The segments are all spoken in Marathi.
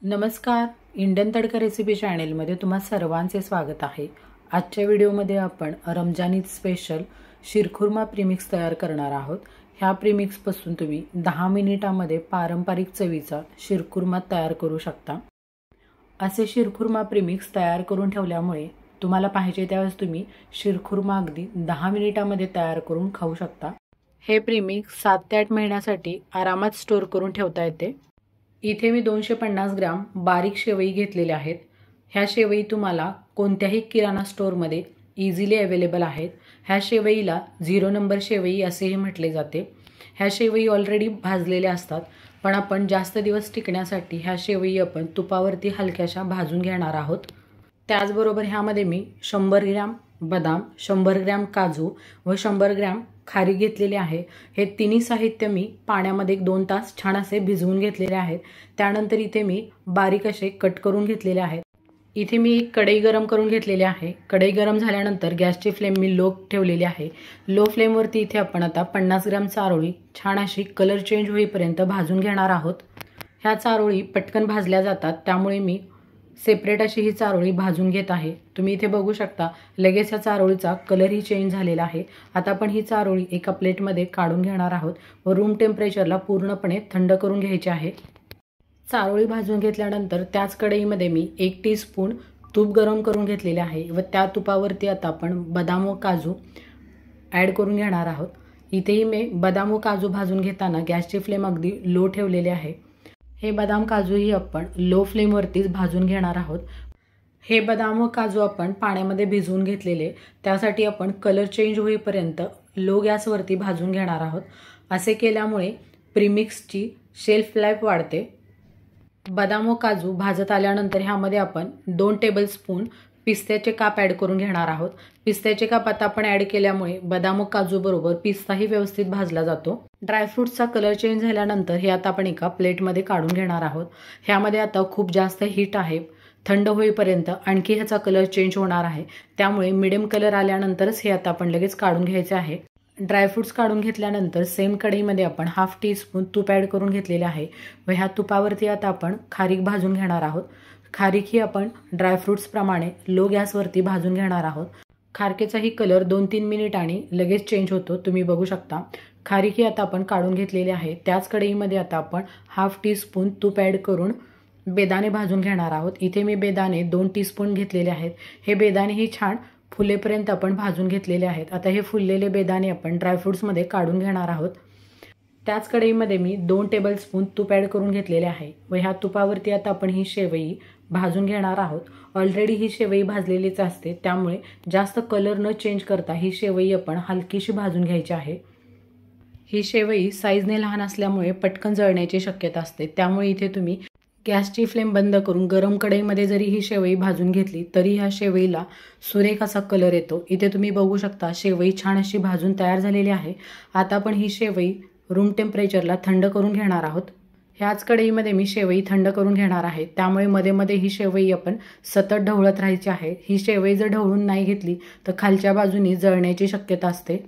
नमस्कार, इंडियन तडका रेसिपी चॅनेलमध्ये तुम्हा सर्वांचे स्वागत आहे। आजच्या व्हिडिओमध्ये आपण रमजान ईद स्पेशल शिरखुर्मा प्रीमिक्स तयार करणार आहोत। ह्या प्रीमिक्सपासून तुम्ही 10 मिनिटांमध्ये पारंपरिक चवीचा शिरखुर्मा तयार करू शकता। असे शिरखुर्मा प्रीमिक्स तयार करून ठेवल्यामुळे तुम्हाला पाहिजे त्यावेळेस तुम्ही शिरखुर्मा अगदी 10 मिनिटांमध्ये तयार करून खाऊ शकता। हे प्रीमिक्स 7 ते 8 महिन्यासाठी आरामात स्टोर करून ठेवता येते। इथे मी 250 ग्राम बारीक शेवई घेतलेले आहेत। ह्या शेवई तुम्हाला कोणत्याही किराणा स्टोअरमध्ये इझिली अवेलेबल आहेत। ह्या शेवईला 0 नंबर शेवई असेही म्हटले जाते। ह्या शेवई ऑलरेडी भाजलेल्या असतात, पण आपण जास्त दिवस टिकण्यासाठी ह्या शेवई आपण तुपावरती हलक्याशा भाजून घेणार आहोत। त्याचबरोबर ह्यामध्ये मी 100 ग्रॅम बदाम, 100 ग्रॅम काजू व 100 ग्रॅम खारी घेतलेले आहे। हे तिन्ही साहित्य मी पाण्यामध्ये 2 तास छान असे भिजवून घेतलेले आहेत। त्यानंतर इथे मी बारीक असे कट करून घेतलेले आहेत। इथे मी एक कढई गरम करून घेतलेली आहे। कढई गरम झाल्यानंतर गॅसची फ्लेम मी लो ठेवलेली आहे। लो फ्लेमवरती इथे आपण आता 50 ग्रॅम चारोळी छान अशी कलर चेंज होईपर्यंत भाजून घेणार आहोत। ह्या चारोळी पटकन भाजल्या जातात, त्यामुळे मी सेपरेट अशी ही चारोळी भाजून घेत आहे। तुम्ही इथे बघू शकता लगेच ह्या चारोळीचा कलरही चेंज झालेला आहे। आता आपण ही चारोळी एका प्लेटमध्ये काढून घेणार आहोत व रूम टेम्परेचरला पूर्णपणे थंड करून घ्यायची आहे। चारोळी भाजून घेतल्यानंतर त्याच कढईमध्ये मी 1 टीस्पून तूप गरम करून घेतलेले आहे व त्या तुपावरती आता आपण बदाम व काजू ॲड करून घेणार आहोत। इथेही मी बदाम व काजू भाजून घेताना गॅसची फ्लेम अगदी लो ठेवलेली आहे। हे बदाम काजूही आपण लो फ्लेमवरतीच भाजून घेणार आहोत। हे बदाम व काजू आपण पाण्यामध्ये भिजवून घेतलेले, त्यासाठी आपण कलर चेंज होईपर्यंत लो गॅसवरती भाजून घेणार आहोत। असे केल्यामुळे प्रीमिक्सची शेल्फ लाईफ वाढते। बदाम व काजू भाजत आल्यानंतर ह्यामध्ये आपण 2 टेबलस्पून पिस्त्याचे काप ॲड करून घेणार आहोत। पिस्त्याचे काप आता आपण ॲड केल्यामुळे बदाम व काजू बरोबर पिस्ताही व्यवस्थित भाजला जातो। ड्रायफ्रूट्सचा कलर चेंज झाल्यानंतर हे आता आपण एका प्लेटमध्ये काढून घेणार आहोत। ह्यामध्ये आता खूप जास्त हीट आहे, थंड होईपर्यंत आणखी ह्याचा कलर चेंज होणार आहे, त्यामुळे मिडियम कलर आल्यानंतरच हे आता आपण लगेच काढून घ्यायचे आहे। ड्रायफ्रूट्स काढून घेतल्यानंतर सेम कढईमध्ये आपण 1/2 टीस्पून तूप ॲड करून घेतलेले आहे व ह्या तुपावरती आता आपण खारीक भाजून घेणार आहोत। खारीक ही आपण ड्रायफ्रूट्सप्रमाणे लो गॅसवरती भाजून घेणार आहोत। खारकेचाही कलर 2-3 मिनिटांनी लगेच चेंज होतो, तुम्ही बघू शकता। खारीक ही आता आपण काढून घेतलेली आहे। त्याच कढईमध्ये आता आपण 1/2 टीस्पून तूप ॲड करून बेदाणे भाजून घेणार आहोत। इथे मी बेदाणे 2 टीस्पून घेतलेले आहेत। हे बेदाणेही छान फुलेपर्यंत आपण भाजून घेतलेले आहेत। आता हे फुललेले बेदाणे आपण ड्रायफ्रूट्समध्ये काढून घेणार आहोत। त्याच कढईमध्ये मी 2 टेबलस्पून तूप ॲड करून घेतलेले आहे व ह्या तुपावरती आता आपण ही शेवई भाजून घेणार आहोत। ऑलरेडी ही शेवई भाजलेलीच असते, त्यामुळे जास्त कलर न चेंज करता ही शेवई आपण हलकीशी भाजून घ्यायची आहे। ही शेवई साईजने लहान असल्यामुळे पटकन जळण्याची शक्यता असते, त्यामुळे इथे तुम्ही गॅसची फ्लेम बंद करून गरम कढईमध्ये जरी ही शेवई भाजून घेतली तरी ह्या शेवईला सुरेख असा कलर येतो। इथे तुम्ही बघू शकता शेवई छान अशी भाजून तयार झालेली आहे। आता आपण ही शेवई रूम टेम्परेचरला थंड करून घेणार आहोत। ह्याच कढईमध्ये मी शेवई थंड करून घेणार आहे, त्यामुळे मध्ये मध्ये ही शेवई आपण सतत ढवळत राहायची आहे। ही शेवई जर ढवळून नाही घेतली तर खालच्या बाजूनी जळण्याची शक्यता असते।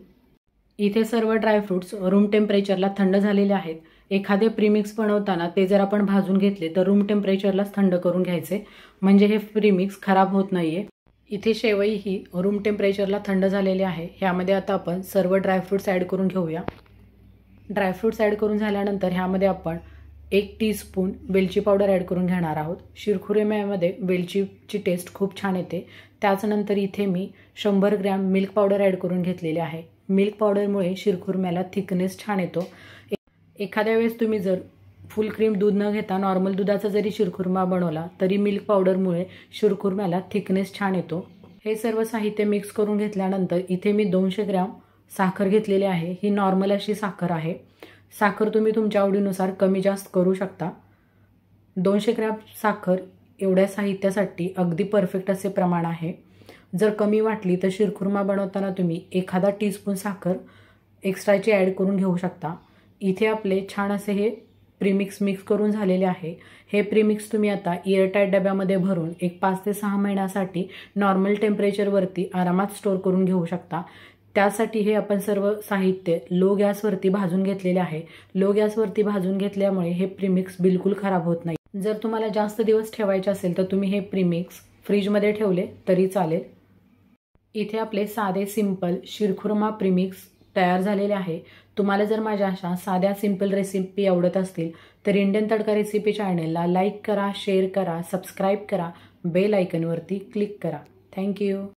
इथे सर्व ड्रायफ्रूट्स रूम टेम्परेचरला थंड झालेले आहेत। एखादे प्रीमिक्स बनवताना ते जर आपण भाजून घेतले तर रूम टेम्परेचरलाच थंड करून घ्यायचे, म्हणजे हे प्रीमिक्स खराब होत नाहीये। इथे शेवई ही रूम टेम्परेचरला थंड झालेली आहे। ह्यामध्ये आता आपण सर्व ड्रायफ्रूट्स ॲड करून घेऊया। ड्रायफ्रूट्स ॲड करून झाल्यानंतर ह्यामध्ये आपण 1 टीस्पून वेलची पावडर ॲड करून घेणार आहोत। शिरखुर्म्यामध्ये वेलचीची टेस्ट खूप छान येते। त्याचनंतर इथे मी 100 ग्रॅम मिल्क पावडर ॲड करून घेतलेली आहे। मिल्क पावडरमुळे शिरखुर्म्याला थिकनेस छान येतो। एखाद्या वेळेस तुम्ही जर फुल क्रीम दूध न घेता नॉर्मल दुधाचा जरी शिरखुर्मा बनवला तरी मिल्क पावडरमुळे शिरखुर्म्याला थिकनेस छान येतो। हे सर्व साहित्य मिक्स करून घेतल्यानंतर इथे मी 200 ग्रॅम साखर घेतलेली आहे। ही नॉर्मल अशी साखर आहे। साखर तुम्ही तुमच्या आवडीनुसार कमी जास्त करू शकता। 200 ग्रॅम साखर एवढ्या साहित्यासाठी अगदी परफेक्ट असे प्रमाण आहे। जर कमी वाटली तर शिरखुर्मा बनवताना तुम्ही एखादा टीस्पून साखर एक्स्ट्राची ॲड करून घेऊ शकता। इथे आपले छान असे हे प्रीमिक्स मिक्स करून झालेले आहे। हे प्रीमिक्स तुम्ही आता एअरटाईट डब्यामध्ये भरून एक 5 ते 6 महिन्यासाठी नॉर्मल टेम्परेचरवरती आरामात स्टोअर करून घेऊ शकता। त्यासाठी हे आपण सर्व साहित्य लो गॅसवरती भाजून घेतलेले आहे। लो गॅसवरती भाजून घेतल्यामुळे हे प्रीमिक्स बिलकुल खराब होत नाही। जर तुम्हाला जास्त दिवस ठेवायचे असेल तर तुम्ही हे प्रीमिक्स फ्रीजमध्ये ठेवले तरी चालेल। इथे आपले साधे सिंपल शिरखुर्मा प्रीमिक्स तयार झालेले आहे। तुम्हाला जर माझ्या अशा साध्या सिंपल रेसिपी आवडत असतील तर इंडियन तडका रेसिपी चॅनलला लाईक करा, शेअर करा, सबस्क्राईब करा, बेल आयकॉनवरती क्लिक करा। थँक्यू।